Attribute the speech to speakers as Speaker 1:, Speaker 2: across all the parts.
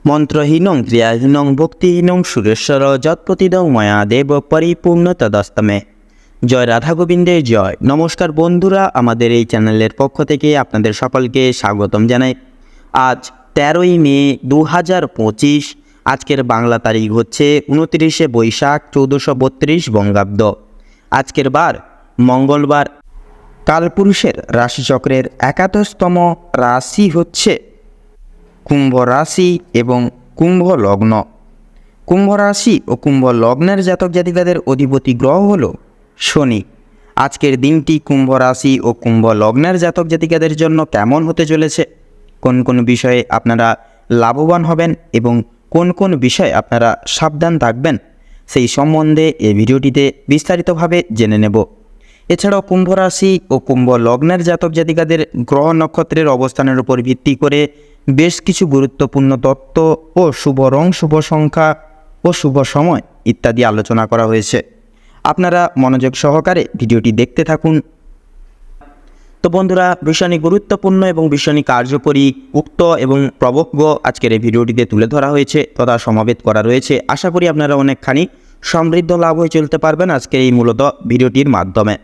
Speaker 1: মন্ত্রহীনং ক্রিয়াহীনং ভক্তিহীনং সুরেশ্বর যৎপ্রতিদং ময়া দেব পরিপূর্ণ তদস্তমে। জয় রাধা গোবিন্দের জয়। নমস্কার বন্ধুরা, আমাদের এই চ্যানেলের পক্ষ থেকে আপনাদের সকলকে স্বাগতম জানাই। আজ 13ই মে 2025। আজকের বাংলা তারিখ হচ্ছে 29শে বৈশাখ 1432 বঙ্গাব্দ। আজকের বার মঙ্গলবার। কালপুরুষের রাশিচক্রের একাদশতম রাশি হচ্ছে কুম্ভ রাশি এবং কুম্ভ লগ্ন। কুম্ভ রাশি ও কুম্ভ লগ্নের জাতক জাতিকাদের অধিপতি গ্রহ হল শনি। আজকের দিনটি কুম্ভ রাশি ও কুম্ভ লগ্নের জাতক জাতিকাদের জন্য কেমন হতে চলেছে, কোন কোন বিষয়ে আপনারা লাভবান হবেন এবং কোন কোন বিষয়ে আপনারা সাবধান থাকবেন, সেই সম্বন্ধে এই ভিডিওটিতে বিস্তারিতভাবে জেনে নেব। এছাড়াও কুম্ভ রাশি ও কুম্ভ লগ্নের জাতক জাতিকাদের গ্রহ নক্ষত্রের অবস্থানের উপর ভিত্তি করে বেশ কিছু গুরুত্বপূর্ণ তত্ত্ব ও শুভ রং, শুভ সংখ্যা ও শুভ সময় ইত্যাদি আলোচনা করা হয়েছে। আপনারা মনোযোগ সহকারে ভিডিওটি দেখতে থাকুন। তো বন্ধুরা, ভীষণই গুরুত্বপূর্ণ এবং ভীষণই কার্যকরী উক্ত এবং প্রবজ্ঞ আজকের এই ভিডিওটিতে তুলে ধরা হয়েছে তথা সমাবেত করা রয়েছে। আশা করি আপনারা অনেকখানি সমৃদ্ধ লাভ হয়ে চলতে পারবেন আজকের এই মূলত ভিডিওটির মাধ্যমে।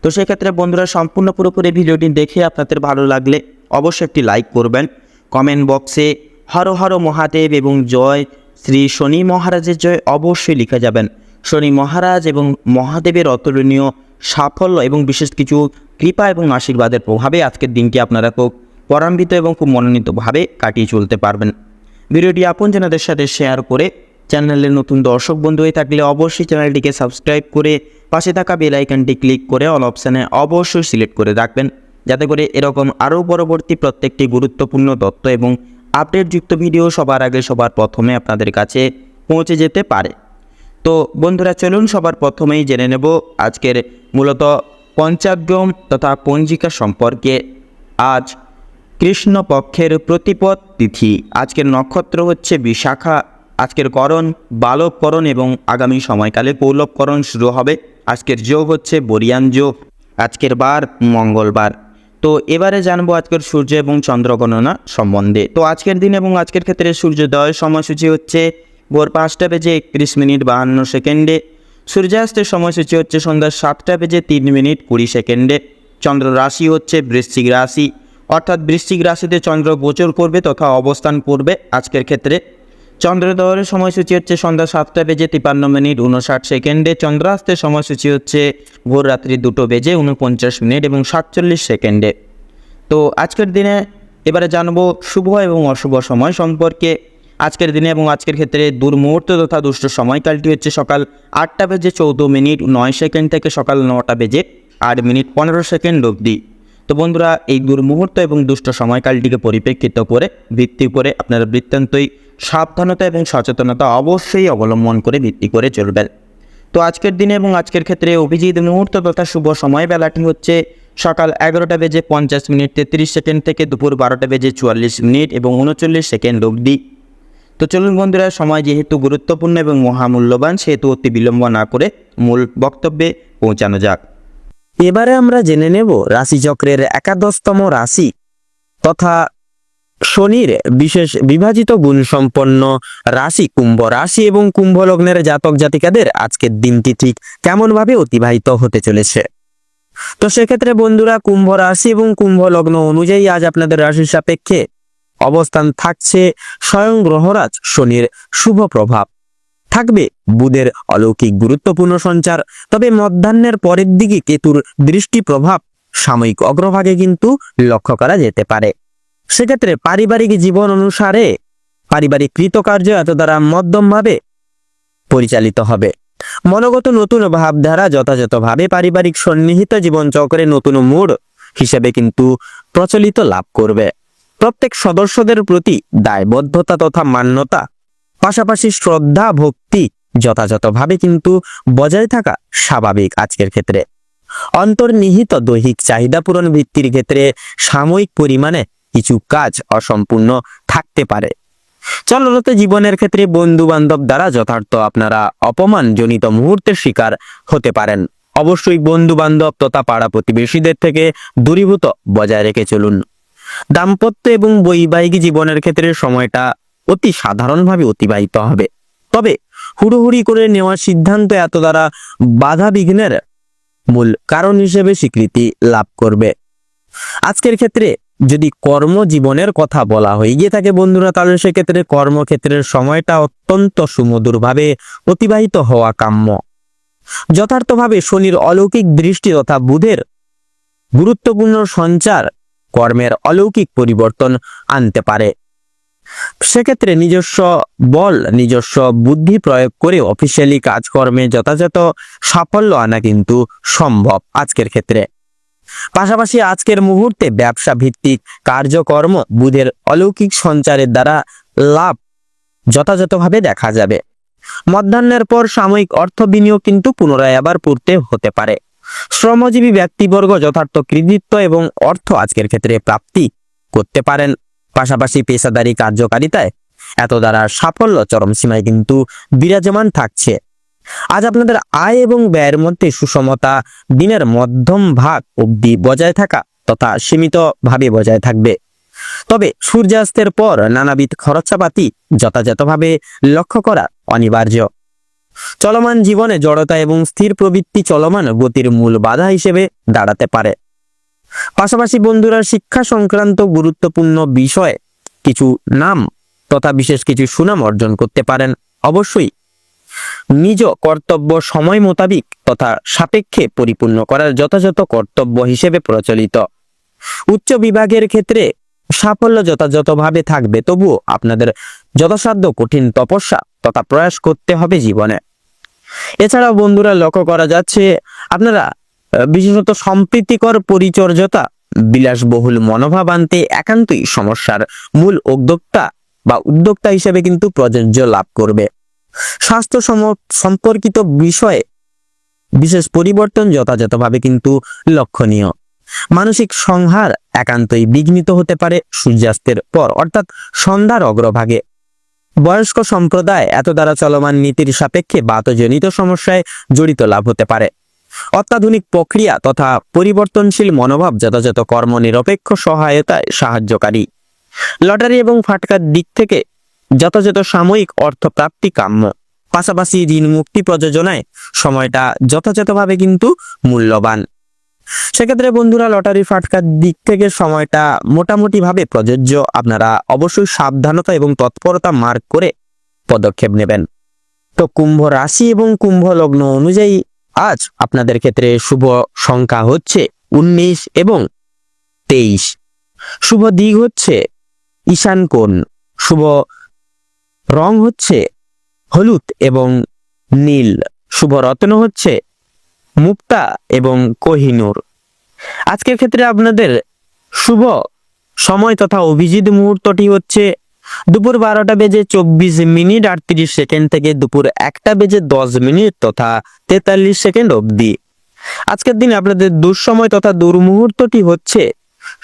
Speaker 1: তো সেক্ষেত্রে বন্ধুরা, সম্পূর্ণ পুরোপুরি ভিডিওটি দেখে আপনাদের ভালো লাগলে অবশ্যই একটি লাইক করবেন। কমেন্ট বক্সে হর হর মহাদেব এবং জয় শ্রী শনি মহারাজের জয় অবশ্যই লিখে যাবেন। শনি মহারাজ এবং মহাদেবের অতুলনীয় সাফল্য এবং বিশেষ কিছু কৃপা এবং আশীর্বাদের প্রভাবে আজকের দিনটি আপনারা খুব ত্বরান্বিত এবং খুব মনোনীতভাবে কাটিয়ে চলতে পারবেন। ভিডিওটি আপনজনদের সাথে শেয়ার করে চ্যানেলের নতুন দর্শক বন্ধু হয়ে থাকলে অবশ্যই চ্যানেলটিকে সাবস্ক্রাইব করে পাশে থাকা বেল আইকনটি ক্লিক করে অল অপশানে অবশ্যই সিলেক্ট করে রাখবেন, যাতে করে এরকম আরও পরবর্তী প্রত্যেকটি গুরুত্বপূর্ণ তথ্য এবং আপডেটযুক্ত ভিডিও সবার আগে সবার প্রথমে আপনাদের কাছে পৌঁছে যেতে পারে। তো বন্ধুরা, চলুন সবার প্রথমেই জেনে নেব আজকের মূলত পঞ্চাগ্রম তথা পঞ্জিকা সম্পর্কে। আজ কৃষ্ণপক্ষের প্রতিপদ তিথি। আজকের নক্ষত্র হচ্ছে বিশাখা। আজকের করণ বালবকরণ এবং আগামী সময়কালে পৌলবকরণ শুরু হবে। আজকের যোগ হচ্ছে বরিয়ান যোগ। আজকের বার মঙ্গলবার। তো এবারে জানবো আজকের সূর্য এবং চন্দ্র গণনা সম্বন্ধে। তো আজকের দিন এবং আজকের ক্ষেত্রে সূর্যোদয় সময়সূচি হচ্ছে ভোর 5:51 সূর্যাস্তের সময়সূচি হচ্ছে সন্ধ্যা 7:03 চন্দ্র রাশি হচ্ছে বৃশ্চিক রাশি, অর্থাৎ বৃশ্চিক রাশিতে চন্দ্র গোচর করবে তথা অবস্থান করবে। আজকের ক্ষেত্রে চন্দ্রোদয়ের সময়সূচি হচ্ছে সন্ধ্যা 7:53 চন্দ্রাস্তের সময়সূচি হচ্ছে ভোর রাত্রি 2:49 এবং 47। তো আজকের দিনে এবারে জানবো শুভ এবং অশুভ সময় সম্পর্কে। আজকের দিনে এবং আজকের ক্ষেত্রে দুর্মুহূর্ত তথা দুষ্ট সময়কালটি হচ্ছে সকাল 8:14 থেকে সকাল 9:08 অবধি। তো বন্ধুরা, এই দুর্মুহূর্ত এবং দুষ্ট সময়কালটিকে পরিপ্রেক্ষিত করে ভিত্তি করে আপনারা বৃত্তান্তই সাবধানতা এবং সচেতনতা অবশ্যই অবলম্বন করে ভিত্তি করে চলবেন। তো আজকের দিনে এবং আজকের ক্ষেত্রে অভিজিৎ মুহূর্ত তথা শুভ সময় বেলাটি হচ্ছে সকাল 11:50 থেকে দুপুর 12:44 এবং 39 অবধি। তো চলুন বন্ধুরা, সময় যেহেতু গুরুত্বপূর্ণ এবং মহামূল্যবান, সেহেতু অতি বিলম্ব না করে মূল বক্তব্যে পৌঁছানো যাক।
Speaker 2: এবারে আমরা জেনে নেব রাশিচক্রের একাদশতম রাশি তথা শনির বিশেষ বিভাজিত গুণসম্পন্ন রাশি কুম্ভ রাশি এবং কুম্ভ লগ্নের জাতক জাতিকাদের আজকের দিনটি ঠিক কেমনভাবে অতিবাহিত হতে চলেছে। তো সেক্ষেত্রে বন্ধুরা, কুম্ভ রাশি এবং কুম্ভ লগ্ন অনুযায়ী আজ আপনাদের রাশির সাপেক্ষে অবস্থান থাকছে স্বয়ং গ্রহরাজ শনির শুভ প্রভাব। থাকবে বুধের অলৌকিক গুরুত্বপূর্ণ সঞ্চার, তবে মধ্যাহ্নের পরের দিকে কেতুর দৃষ্টি প্রভাব সাময়িক অগ্রভাগে কিন্তু লক্ষ্য করা যেতে পারে। সেক্ষেত্রে পারিবারিক জীবন অনুসারে পারিবারিক কৃতকার্য এত দ্বারা মধ্যমভাবে পরিচালিত হবে। মনোগত নতুন ভাবধারা যথাযথভাবে পারিবারিক সন্নিহিত জীবনচক্রে নতুন মোড় হিসেবে কিন্তু প্রচলিত লাভ করবে। প্রত্যেক সদস্যদের প্রতি দায়বদ্ধতা তথা মান্যতা, পাশাপাশি শ্রদ্ধা ভক্তি যথাযথভাবে কিন্তু বজায় থাকা স্বাভাবিক। আজকের ক্ষেত্রে অন্তর্নিহিত দৈহিক চাহিদা পূরণ বৃত্তির ক্ষেত্রে সাময়িক পরিমাণে কিছু কাজ অসম্পূর্ণ থাকতে পারে। চলরত জীবনের ক্ষেত্রে বন্ধু বান্ধব দ্বারা যথার্থ আপনারা অপমানজনিত মুহূর্তের শিকার হতে পারেন। অবশ্যই বন্ধু বান্ধব তথা পাড়া প্রতিবেশীদের থেকে দূরীভূত বজায় রেখে চলুন। দাম্পত্য এবং বৈবাহিক জীবনের ক্ষেত্রে সময়টা অতি সাধারণভাবে অতিবাহিত হবে। তবে হুড়োহুড়ি করে নেওয়া সিদ্ধান্ত এত দ্বারা বাধা বিঘ্নের মূল কারণ হিসেবে স্বীকৃতি লাভ করবে। আজকের ক্ষেত্রে যদি কর্মজীবনের কথা বলা হয়ে গিয়ে থাকে বন্ধুরা, তাহলে সেক্ষেত্রে কর্মক্ষেত্রের সময়টা অত্যন্ত সুমধুরভাবে অতিবাহিত হওয়া কাম্য। যথার্থভাবে শনির অলৌকিক দৃষ্টি তথা বুধের গুরুত্বপূর্ণ সঞ্চার কর্মের অলৌকিক পরিবর্তন আনতে পারে। সেক্ষেত্রে নিজস্ব বল, নিজস্ব বুদ্ধি প্রয়োগ করে অফিসিয়ালি কাজকর্মে যথাযথ সাফল্য আনা কিন্তু সম্ভব আজকের ক্ষেত্রে। পাশাপাশি আজকের মুহূর্তে ব্যবসা ভিত্তিক কার্যকর্ম বুধের অলৌকিক সঞ্চারের দ্বারা লাভ যথাযথভাবে দেখা যাবে। মধ্যাহ্নের পর সাময়িক অর্থ বিনিয়োগ কিন্তু পুনরায় আবার পূর্তে হতে পারে। শ্রমজীবী ব্যক্তিবর্গ যথার্থ কৃতিত্ব এবং অর্থ আজকের ক্ষেত্রে প্রাপ্তি করতে পারেন। পাশাপাশি পেশাদারি কার্যকারিতায় এত দ্বারা সাফল্য চরম সীমায় কিন্তু বিরাজমান থাকছে। আজ আপনাদের আয় এবং ব্যয়ের মধ্যে সুষমতা দিনের মধ্যম ভাগ অবধি বজায় থাকা তথা সীমিত ভাবে বজায় থাকবে। তবে সূর্যাস্তের পর নানাবিধ খরচাপাতি যথাযথভাবে লক্ষ্য করা অনিবার্য। চলমান জীবনে জড়তা এবং স্থির প্রবৃত্তি চলমান গতির মূল বাধা হিসেবে দাঁড়াতে পারে। পাশাপাশি বন্ধুরা শিক্ষা সংক্রান্ত গুরুত্বপূর্ণ বিষয়ে কিছু নাম তথা বিশেষ কিছু সুনাম অর্জন করতে পারেন। অবশ্যই নিজ কর্তব্য সময় মোতাবিক তথা সাপেক্ষে পরিপূর্ণ করার যথাযথ কর্তব্য হিসেবে প্রচলিত। উচ্চ বিভাগের ক্ষেত্রে সাফল্য যথাযথভাবে থাকবে, তবুও আপনাদের যথাসাধ্য কঠিন তপস্যা তথা প্রয়াস করতে হবে জীবনে। এছাড়াও বন্ধুরা লক্ষ্য করা যাচ্ছে আপনারা বিশেষত সম্প্রীতিকর পরিচর্যতা বিলাসবহুল মনোভাব আনতে একান্তই সমস্যার মূল উদ্যোক্তা হিসেবে কিন্তু প্রযোজ্য লাভ করবে। স্বাস্থ্য সম্পর্কিত বিষয়ে বিশেষ পরিবর্তন যথাযথভাবে কিন্তু লক্ষণীয়। মানসিক সংহার একান্তই বিঘ্নিত হতে পারে সূর্যাস্তের পর অর্থাৎ সন্ধ্যার অগ্রভাগে। বয়স্ক সম্প্রদায় এত দ্বারা চলমান নীতির সাপেক্ষে বাতজনিত সমস্যায় জড়িত লাভ হতে পারে। অত্যাধুনিক প্রক্রিয়া তথা পরিবর্তনশীল মনোভাব যথাযথ কর্ম নিরপেক্ষ সহায়তায় সাহায্যকারী। লটারি এবং ফাটকার দিক থেকে যথাযথ সাময়িক অর্থ প্রাপ্তি কাম্য। পাশাপাশি ঋণ মুক্তি প্রযোজনায় সময়টা যথাযথভাবে কিন্তু মূল্যবান। সেক্ষেত্রে বন্ধুরা লটারি ফাটকার দিক থেকে সময়টা মোটামুটি ভাবে প্রযোজ্য। আপনারা অবশ্যই সাবধানতা এবং তৎপরতা মার্ক করে পদক্ষেপ নেবেন। তো কুম্ভ রাশি এবং কুম্ভ লগ্ন অনুযায়ী আজ আপনাদের ক্ষেত্রে শুভ সংখ্যা হচ্ছে 19 এবং 23। শুভ দিক হচ্ছে ঈশান কোণ। শুভ রং হচ্ছে হলুদ এবং নীল। শুভ রত্ন হচ্ছে মুক্তা এবং কোহিনূর। আজকের ক্ষেত্রে আপনাদের শুভ সময় তথা অভিজিৎ মুহূর্তটি হচ্ছে দুপুর 12:24 থেকে দুপুর 1:10 তথা 43 সেকেন্ড অবধি। আজকের দিন আপনাদের দুঃসময় তথা দুর্মুহূর্তটি হচ্ছে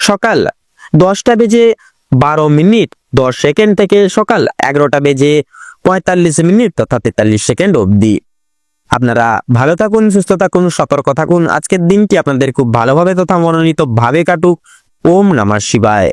Speaker 2: সকাল 10:12 থেকে সকাল 11:45 তথা 43 সেকেন্ড অবধি। আপনারা ভালো থাকুন, সুস্থ থাকুন, সতর্ক থাকুন। আজকের দিনটি আপনাদের খুব ভালোভাবে তথা মনোনীত ভাবে কাটুক। ওম নমঃ শিবায়।